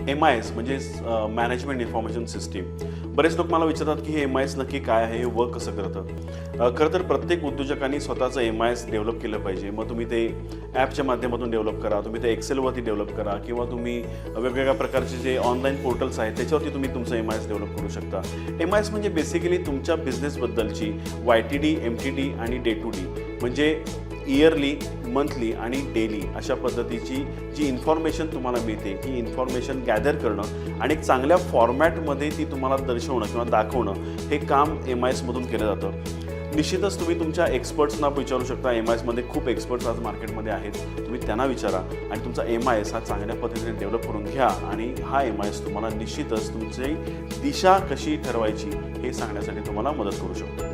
MIS म्हणजे management information system. बरेच लोक मला विचारतात की हे MIS नक्की काय आहे, हे वर्क कसं करतं. खरं तर प्रत्येक उद्योजकांनी स्वतःचं MIS डेव्हलप केलं पाहिजे. मग तुम्ही ते ॲपच्या माध्यमातून डेव्हलप करा, तुम्ही ते एक्सेलवरती डेव्हलप करा किंवा तुम्ही वेगवेगळ्या प्रकारचे जे ऑनलाईन पोर्टल्स आहेत त्याच्यावरती तुम्ही तुमचं MIS डेव्हलप करू शकता. MIS म्हणजे बेसिकली तुमच्या बिझनेसबद्दलची YTD, MTD आणि डे टू डे म्हणजे इयरली, मंथली आणि डेली अशा पद्धतीची जी इन्फॉर्मेशन तुम्हाला मिळते ही इन्फॉर्मेशन गॅदर करणं आणि एक चांगल्या फॉर्मॅटमध्ये ती तुम्हाला दर्शवणं किंवा दाखवणं हे काम MISमधून केलं जातं. निश्चितच तुम्ही तुमच्या एक्सपर्ट्सना विचारू शकता. MISमध्ये खूप एक्सपर्ट्स आज मार्केटमध्ये आहेत. तुम्ही त्यांना विचारा आणि तुमचा MIS हा चांगल्या पद्धतीने डेव्हलप करून घ्या आणि हा MIS तुम्हाला निश्चितच तुमची दिशा कशी ठरवायची हे सांगण्यासाठी तुम्हाला मदत करू शकतो.